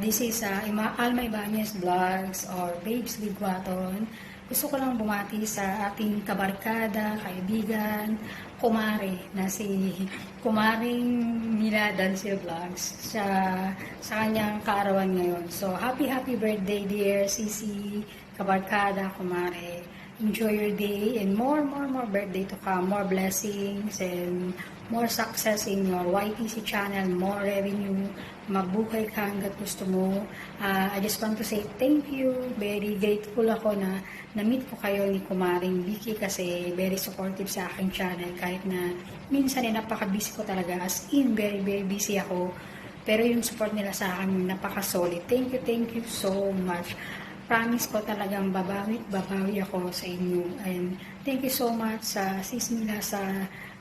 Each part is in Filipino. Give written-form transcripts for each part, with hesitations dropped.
This is Alma Ibanez Vlogs or Babes Ligwaton. Gusto ko lang bumati sa ating kabarkada, kaibigan, kumare na si Kumaring Mila Dancil Vlogs sa kanyang kaarawan ngayon. So, happy birthday dear Sisi, kabarkada, kumare. Enjoy your day and more birthday to come, more blessings and more success in your YTC channel, more revenue, mabuhay ka hanggat gusto mo. I just want to say thank you. Very grateful ako na na-meet ko kayo ni Kumaring Vicky kasi very supportive sa aking channel kahit na minsan napaka-busy ko talaga, as in very busy ako. Pero yung support nila sa akin napaka-solid. Thank you so much. Promise ko talagang babawi ako sa inyo. And thank you so much sa sis nila sa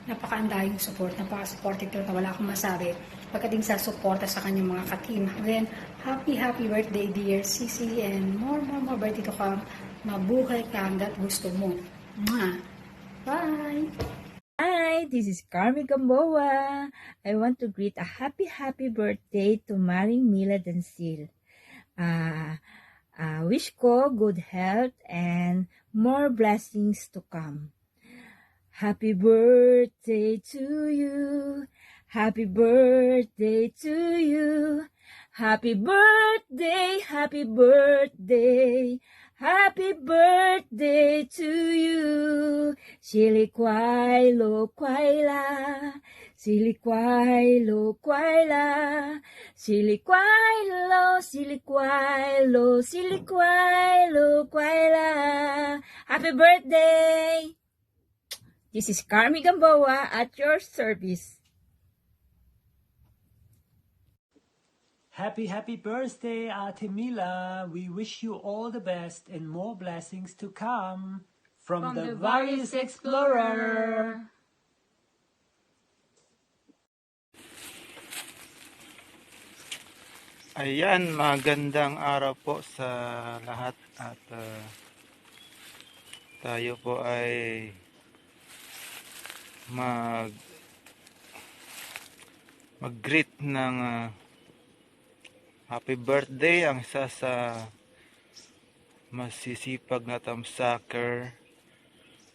napakaandayong support, napaka-supportive talaga, wala akong masabi. Pagdating sa suporta sa kanyang mga ka-team. Then, happy birthday dear Sisi and more birthday to come. Mabuhay ka hanggat gusto mo. Mwah! Bye! Hi, this is Carmen Gamboa. I want to greet a happy birthday to Maring Mila Dancil. Wish ko good health and more blessings to come. Happy birthday to you. Happy birthday to you. Happy birthday, happy birthday. Happy birthday to you. Sili kwai lo kwai la. Sili kwai lo kwai la. Sili kwai lo, sili kwai lo, sili kwai lo kwai la. Happy birthday! This is Carmi Gamboa at your service. Happy birthday, Ate Mila. We wish you all the best and more blessings to come from the Various Explorer. Ayan, magandang araw po sa lahat at tayo po ay mag-greet ng happy birthday ang isa sa masisipag na tamsaker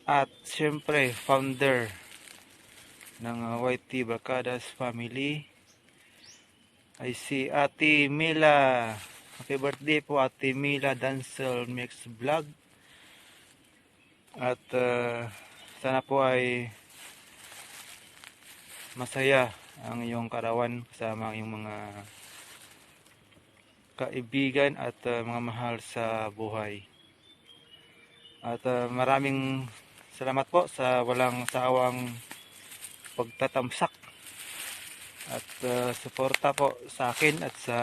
at syempre founder ng YT Barkadas Family ay si Ate Mila. Happy birthday po Ate Mila Dancil Mix Vlog. At sana po ay masaya ang iyong karawan kasama ang iyong mga kaibigan at mga mahal sa buhay. At maraming salamat po sa walang sawang pagtatamsak at suporta po sa akin at sa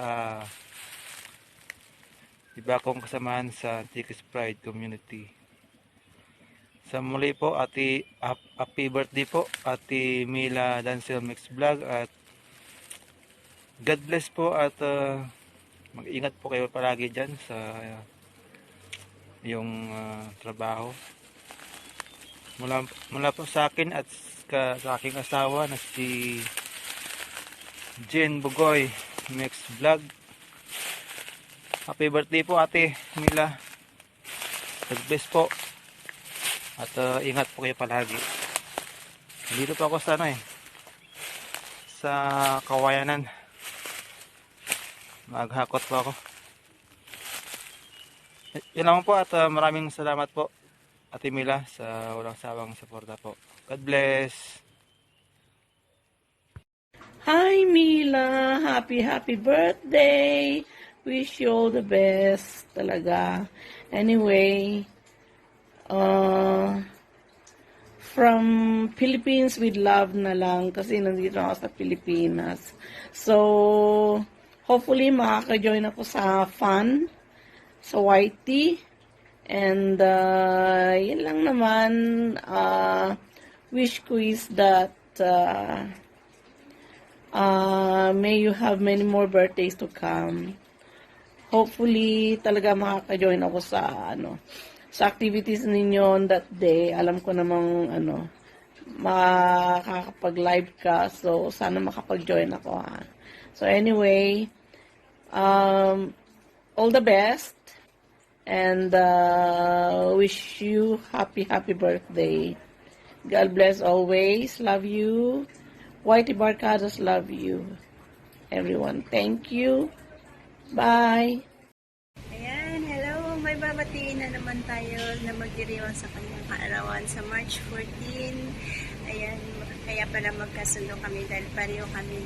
iba kong kasamahan sa Antiques Pride Community. Sa muli po, happy birthday po Ate Mila Dancil Mix Vlog at God bless po at mag-ingat po kayo palagi dyan sa iyong trabaho. Mula po sa akin at sa aking asawa na si Jen Bugoy Mix Vlog. Happy birthday po Ate Mila. God bless po. At ingat po kayo palagi. Dito po ako sa sa Kawayanan. Maghakot po ako. Yan lang po at maraming salamat po Ate Mila sa walang sawang suporta po. God bless. Hi Mila, happy birthday. Wish you all the best talaga. Anyway, from Philippines with love na lang kasi nandito ako sa Pilipinas. So, hopefully makaka-join ako sa fun sa YT. And yun lang naman, wish ko is that may you have many more birthdays to come. Hopefully, talaga makaka-join ako sa, sa activities ninyo on that day. Alam ko namang, makakapag-live ka. So, sana makapag-join ako, ha. So, anyway, All the best, and wish you happy birthday. God bless always. Love you. Whitey Barcados love you. Everyone, thank you. Bye. Ayan, hello! May babatiin na naman tayo na magdiriwang sa kanyang kaarawan sa March 14. Ayan, kaya pala magkasundo kami dahil pareho kami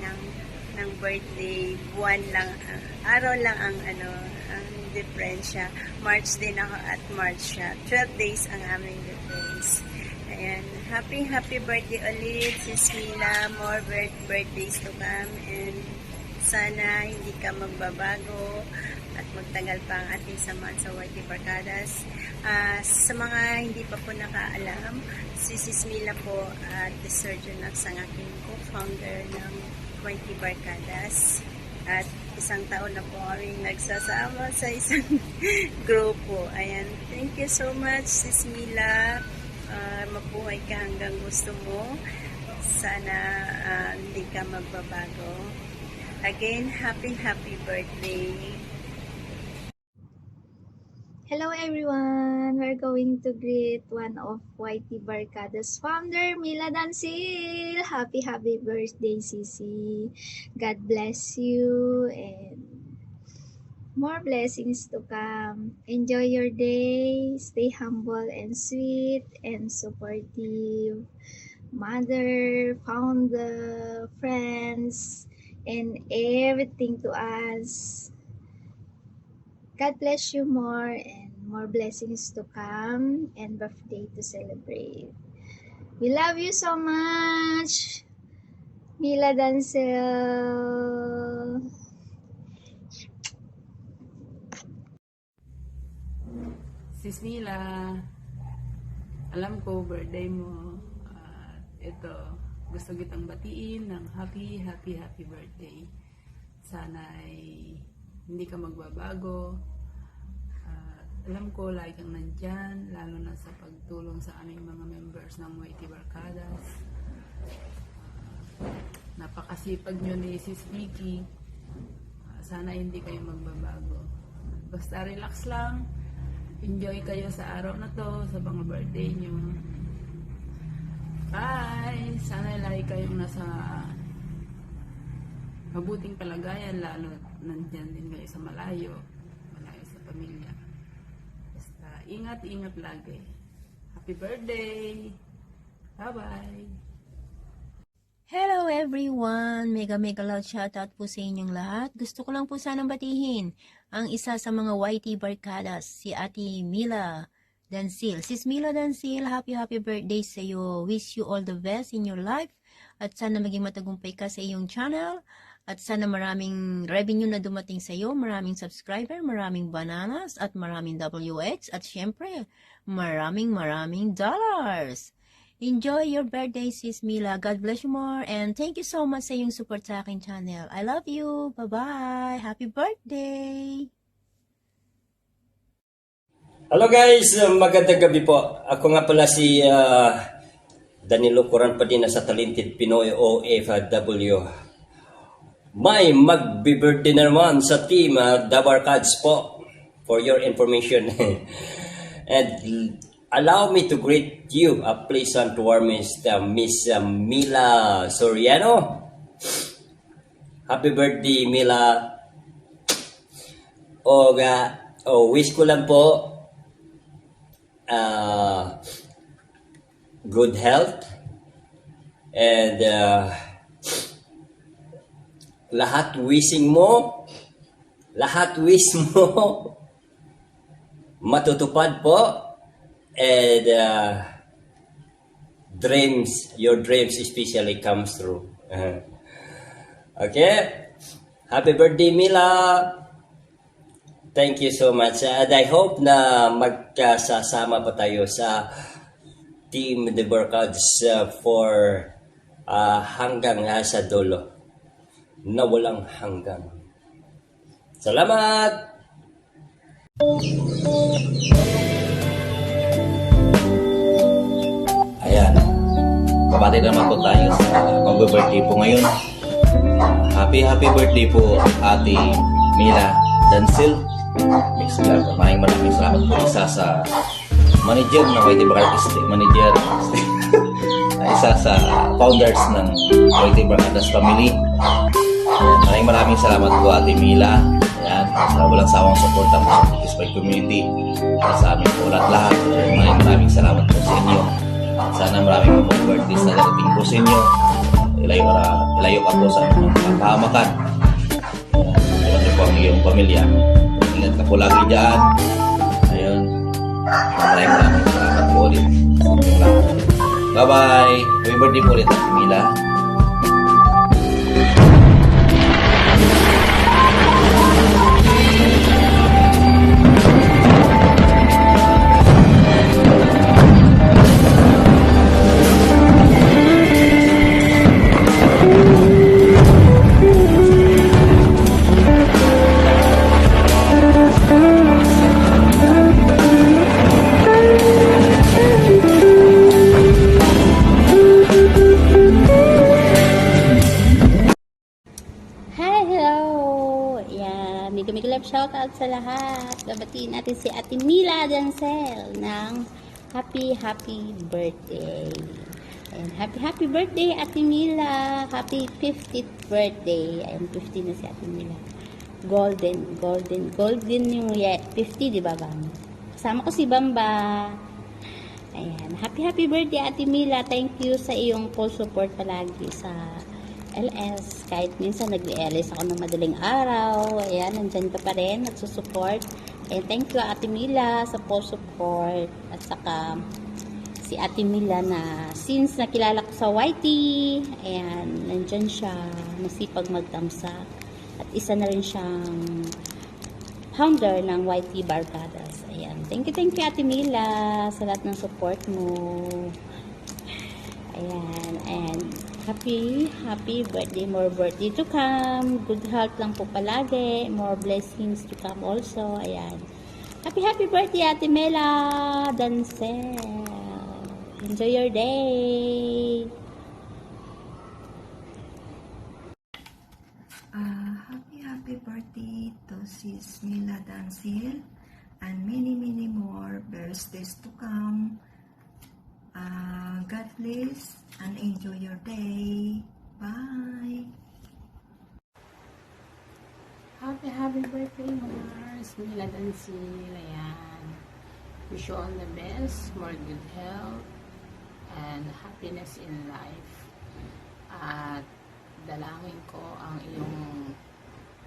ng birthday. Buwan lang, araw lang ang ang diferensya. March din ako at March siya. 12 days ang aming difference. Ayan, happy birthday ulit, Sis Mila. More birthdays to come, and sana hindi ka magbabago at magtagal pa ang ating samahan sa Whitey Barcadas. Sa mga hindi pa po nakaalam, si Sis Mila po at the surgeon ang aking co-founder ng Whitey Barcadas. At isang taon na po kami nagsasama sa isang grupo. Ayan, thank you so much, Sis Mila. Mabuhay ka hanggang gusto mo. Sana hindi ka magbabago. Again, happy birthday. Hello everyone! We're going to greet one of Whitey Barcadas founder, Mila Dancil. Happy birthday, Sisi. God bless you and more blessings to come. Enjoy your day. Stay humble and sweet and supportive. Mother, founder, friends, and everything to us. God bless you more and more blessings to come and birthday to celebrate. We love you so much, Mila Dancil. Sis Mila, alam ko birthday mo. Ito, gusto kitang batiin ng happy birthday. Sana ay hindi ka magbabago. Alam ko lagi kang nandyan, lalo na sa pagtulong sa aming mga members ng Whitey Barcadas. Napakasipag nyo ni Sis Vicky. Sana hindi kayo magbabago. Basta relax lang. Enjoy kayo sa araw na to, sa mga birthday nyo. Bye! Sana lagi kayong nasa mabuting kalagayan, lalo nandyan din kayo sa malayo sa pamilya. Basta ingat lagi. Happy birthday! Bye-bye! Hello everyone! Mega loud shoutout po sa inyong lahat. Gusto ko lang po sanang batihin ang isa sa mga Whitey Barcadas, si Ate Mila Dancil. Sis Mila Dancil, happy birthday sa iyo. Wish you all the best in your life. At sana maging matagumpay ka sa iyong channel. At sana maraming revenue na dumating sa iyo. Maraming subscriber, maraming bananas, at maraming WH. At syempre, maraming dollars. Enjoy your birthday, Sis Mila. God bless you more. And thank you so much sa iyong support sa aking channel. I love you. Bye-bye. Happy birthday. Hello guys, magandang gabi po. Ako nga pala si Danilo Coran Padina sa Talented Pinoy OFW. May magbi-birthday na naman sa team The Barcads po, for your information. And allow me to greet you a pleasant warmest Miss Mila Soriano. Happy birthday, Mila. Wish ko lang po good health and lahat wish mo matutupad po, and your dreams especially comes through. Okay, happy birthday, Mila. Thank you so much, and I hope na magkasasama pa tayo sa Team The Barcads for hanggang sa dulo na walang hanggang. Salamat! Ayan, pabati naman po tayo sa mag-birthday po ngayon. Happy birthday po, Ate Mila Dansil, Mix Vlog. Maraming salamat po. Isa sa manager ng YT Barkadas, manager, isa sa founders ng YT Barkadas family. Ayan, maraming salamat po Ate Mila. Ayan, sa walang sawang support ng Spotify community. At sa amin po lahat-lahat. Maraming salamat po sa inyo. Sana maraming po birthdays na darating po sa inyo. Ilayo ka po sa mga kapahamakan. Ayan, niyo po ang iyong pamilya. Ingat ka po lagi dyan. Ayun. Maraming salamat po ulit sa inyong lahat. Bye-bye! Happy birthday po ulit Ate Mila. Hello! Ayan, may love shoutout sa lahat. Babatiin natin si Ate Mila Dancel ng happy birthday. Ayan, happy birthday Ate Mila. Happy 50th birthday. Ayan, 50 na si Ate Mila. Golden yung 50, di ba bang? Kasama ko si Bamba. Ayan, happy birthday Ate Mila. Thank you sa iyong full support palagi sa LS. Kahit minsan nag-LS ako ng madaling araw. Ayan, nandyan ka pa rin, nagsusupport. And thank you Ate Mila sa full support. At saka si Ate Mila na since nakilala ko sa YT, ayan, nandyan siya, masipag magtamsak. At isa na rin siyang founder ng YT Barkadas. Ayan, thank you Ate Mila sa lahat ng support mo. Ayan, and happy birthday, more birthday to come. Good health lang po palagi, more blessings to come also. Ayan, happy birthday Ate Mila Dancel. Enjoy your day. Happy birthday to Sis Mila Dancil and many more birthdays to come. God bless and enjoy your day. Bye. Happy birthday, Mars Mila Dancil. Ayan. Wish you all the best, more good health, and happiness in life. At dalangin ko ang iyong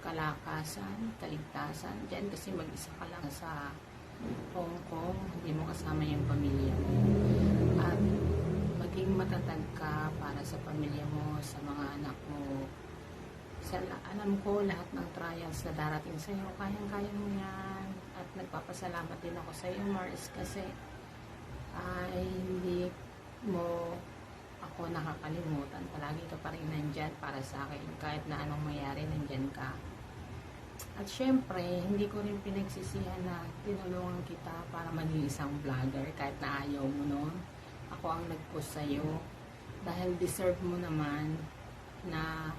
kalakasan, kaligtasan. Diyan kasi mag-isa ka lang sa Hong Kong, hindi mo kasama yung pamilya mo. At maging matatag ka para sa pamilya mo, sa mga anak mo. Alam ko lahat ng trials na darating sa iyo, kayang-kaya mo yan. At nagpapasalamat din ako sa iyo, Mars, kasi hindi mo ako nakakalimutan. Palagi ka pa rin nandyan para sa akin. Kahit na anong mangyari, nandyan ka. At syempre, hindi ko rin pinagsisihan na tinulungan kita para maging isang vlogger kahit na ayaw mo nun. Ako ang nag-post sa'yo dahil deserve mo naman na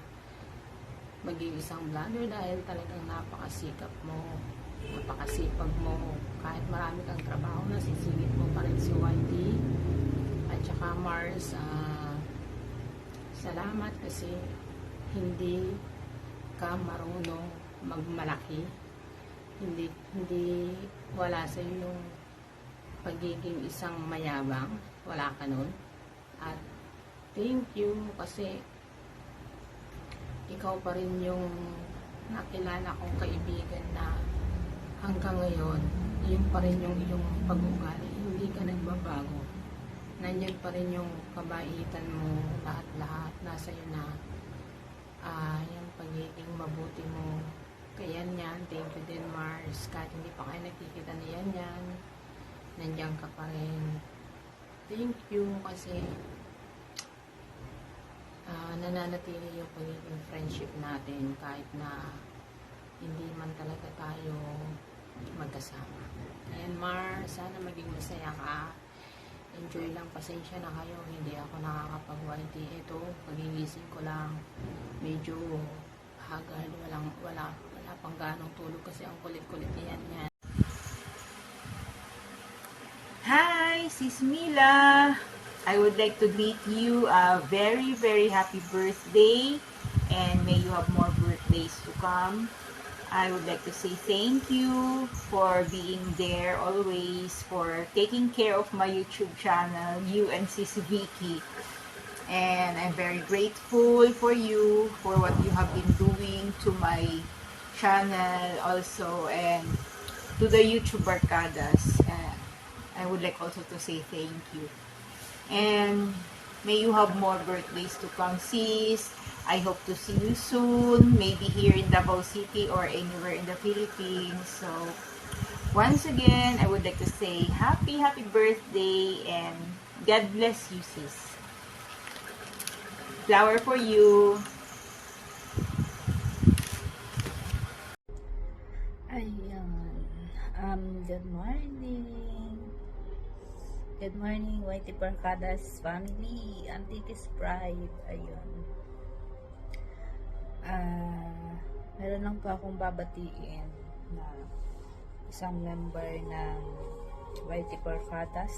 maging isang vlogger dahil talagang napakasikap mo, napakasipag mo. Kahit marami kang trabaho, nasisingit mo pa rin si YT. At saka Mars, salamat kasi hindi ka marunong magmalaki, hindi wala sa yung pagiging isang mayabang, wala ka nun. At thank you kasi ikaw pa rin yung nakilala kong kaibigan na hanggang ngayon yun pa rin yung iyong pag-ugali, hindi ka nagbabago, nandiyan pa rin yung kabaitan mo, lahat nasa iyo na yung pagiging mabuti mo. Kaya yan, thank you din Mars. Kahit hindi pa kayo nakikita ni yan, nandiyan ka pa rin. Thank you kasi nananatili yung pagiging friendship natin kahit na hindi man talaga tayo magkasama. Ayan Mars, sana maging masaya ka. Enjoy lang, pasensya na kayo, hindi ako nakakapag-YT. Ito, pagigising ko lang, medyo haggard, wala wala pang ganong tulog kasi ang kulit-kulit niyan. Hi, Sis Mila. I would like to greet you a very, very happy birthday and may you have more birthdays to come. I would like to say thank you for being there always, for taking care of my YouTube channel, you and Sis Vicky. And I'm very grateful for you, for what you have been doing to my channel also, and to the YouTube Barkadas. I would like also to say thank you. And may you have more birthdays to come, sis. I hope to see you soon, maybe here in Davao City or anywhere in the Philippines. So, once again, I would like to say happy birthday and God bless you, sis. Flower for you. Ayan. Good morning. Good morning, Whitey Barkadas family. Antitis Pride. Ayun. Meron lang po akong babatiin na isang member ng Whitey Barkadas.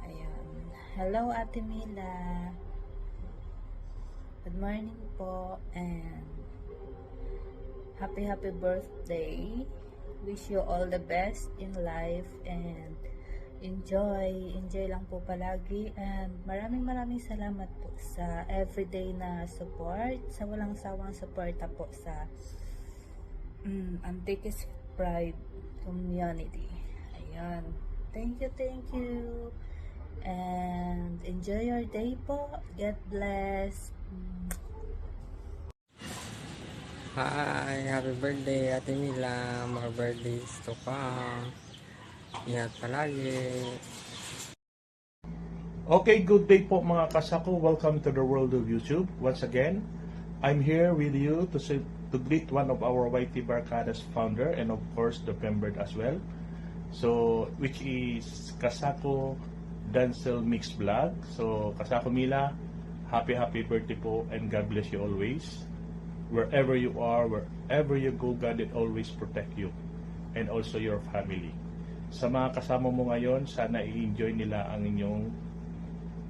Ayun. Hello, Ate Mila. Good morning po and happy birthday. Wish you all the best in life and enjoy lang po palagi, and maraming salamat po sa everyday na support, sa walang sawang suporta po sa Antitis Pride community. Ayan. Thank you. And enjoy your day po. God bless. Hi, happy birthday Ate Mila. More birthdays to come. Ingat palagi. Okay, good day po mga kasako. Welcome to the world of YouTube. Once again, I'm here with you to greet one of our YT Barkadas founder and of course the member as well. So, which is Kasako Dancel Mix Vlog. So, Kasako Mila, happy birthday po and God bless you always. Wherever you are, wherever you go, God will always protect you and also your family. Sa mga kasama mo ngayon, sana i-enjoy nila ang inyong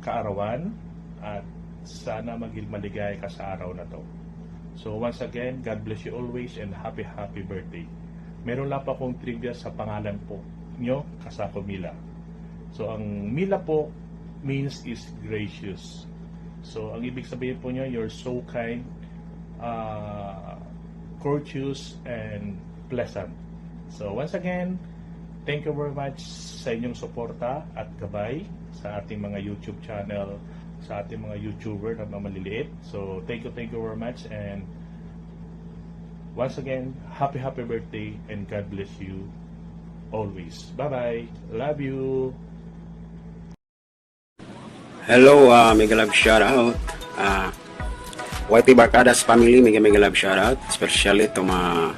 kaarawan at sana maging maligaya ka sa araw na to. So once again, God bless you always and happy birthday. Meron lang pa akong trivia sa pangalan po nyo, Kasako Mila. So ang Mila po means is gracious. So ang ibig sabihin po nyo, you're so kind, courteous, and pleasant. So once again, thank you very much sa inyong suporta at gabay sa ating mga YouTube channel, sa ating mga YouTuber na maliliit. So, thank you very much. And once again, happy birthday and God bless you always. Bye-bye. Love you. Hello, mega love shout out. YT Barkadas family, mega love shout out. Especially to mga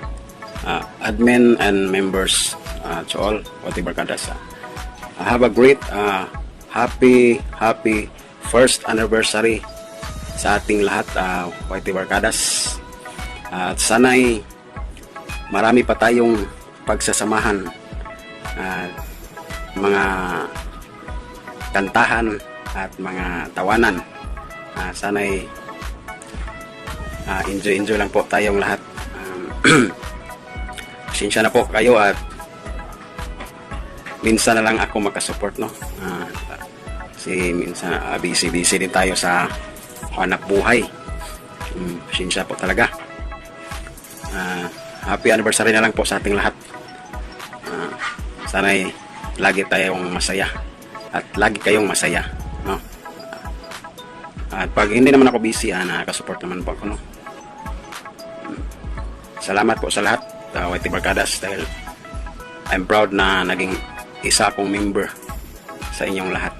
admin and members. To all YT Barkadas. Have a great happy first anniversary sa ating lahat, YT Barkadas. At sana'y marami pa tayong pagsasamahan, mga kantahan at mga tawanan. Sana'y enjoy lang po tayong lahat. Pasensya na po kayo at minsan na lang ako makasupport, no? Kasi minsan busy din tayo sa hanap buhay. Pasensya po talaga. Happy anniversary na lang po sa ating lahat. Sana'y lagi tayong masaya at lagi kayong masaya, no? At pag hindi naman ako busy, nakasupport naman po ako, no? Salamat po sa lahat, YT Barkadas, dahil I'm proud na naging isa akong member sa inyong lahat,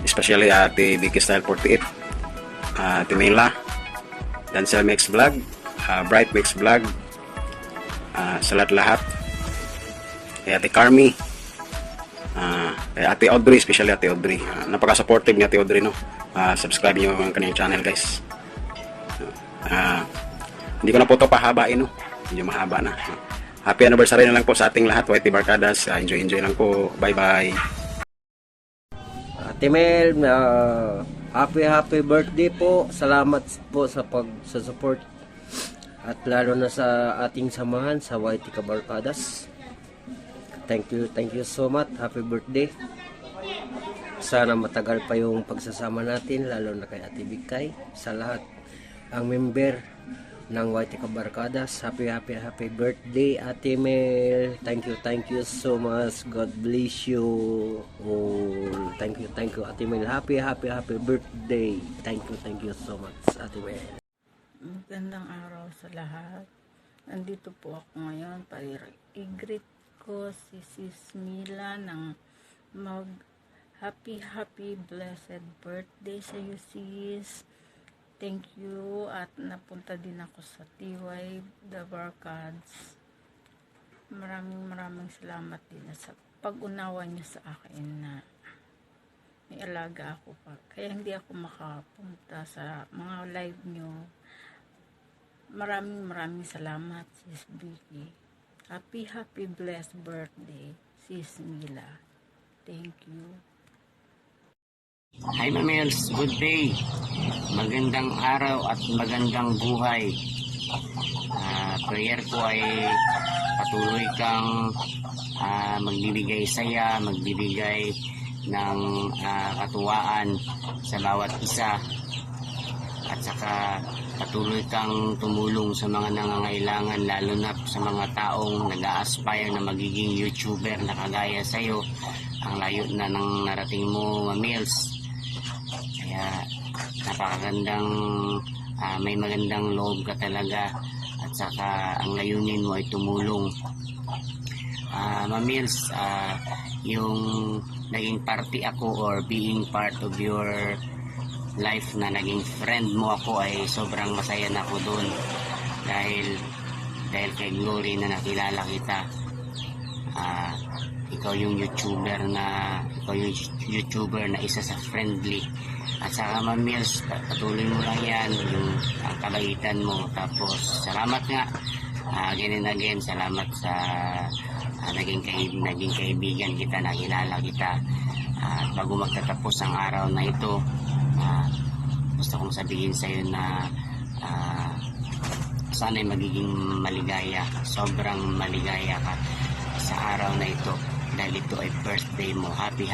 especially Ate Vicky Style 48, Ate Mila, Dancel Mix Vlog, Bright Mix Vlog, sa lahat, kay Ate Carmi, kay Ate Audrey, especially Ate Audrey. Napaka-supportive ni Ate Audrey, no? Subscribe niyo ang kanyang channel, guys. Hindi ko na po ito pahabain, no? Medyo mahaba na. Happy anniversary na lang po sa ating lahat, YT Barkadas. Enjoy lang po. Bye-bye. Ate Mel, happy birthday po. Salamat po sa support at lalo na sa ating samahan sa YT Kabarkadas. Thank you so much. Happy birthday. Sana matagal pa yung pagsasama natin, lalo na kay Ate Bikay, sa lahat ang member ng YT Kabarkadas. Happy birthday, Ate Mel. Thank you so much. God bless you all. Thank you, Ate Mel. Happy birthday. Thank you so much, Ate Mel. Magandang araw sa lahat. Nandito po ako ngayon para i-greet ko si Sis Mila ng happy blessed birthday sa iyo, sis. Thank you at napunta din ako sa TY The Barkads. Maraming salamat din sa pag-unawa niyo sa akin na may alaga ako pa. Kaya hindi ako makapunta sa mga live niyo. Maraming salamat, Sis Vicky. Happy blessed birthday, Sis Mila. Thank you. Hi Mamels, good day. Magandang araw at magandang buhay. Prayer ko ay patuloy kang magbibigay saya, magbibigay ng katuwaan sa bawat isa, at saka patuloy kang tumulong sa mga nangangailangan, lalo na sa mga taong nag-a-aspire na magiging YouTuber na kagaya sa'yo. Ang layo na ng narating mo, Mamels. Kaya napakagandang, may magandang loob ka talaga, at saka ang layunin mo ay tumulong. Mamils, yung naging party ako or being part of your life na naging friend mo ako ay sobrang masaya na ako doon dahil kay Glory na nakilala kita. Ikaw yung YouTuber na isa sa friendly. At saka Mamils, patuloy mo lang yan, yung ang kabaitan mo. Tapos salamat nga again and again, salamat sa naging kaibigan kita, nakilala kita. At bago magtatapos ang araw na ito, gusto kong sabihin sa iyo na sana'y magiging maligaya, sobrang maligaya ka sa araw na ito dahil ito ay birthday mo. Happy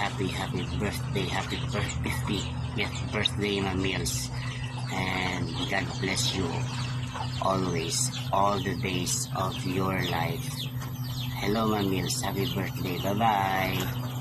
birthday, happy birthday Mamils, and God bless you always, all the days of your life. Hello Mamils, happy birthday, bye bye.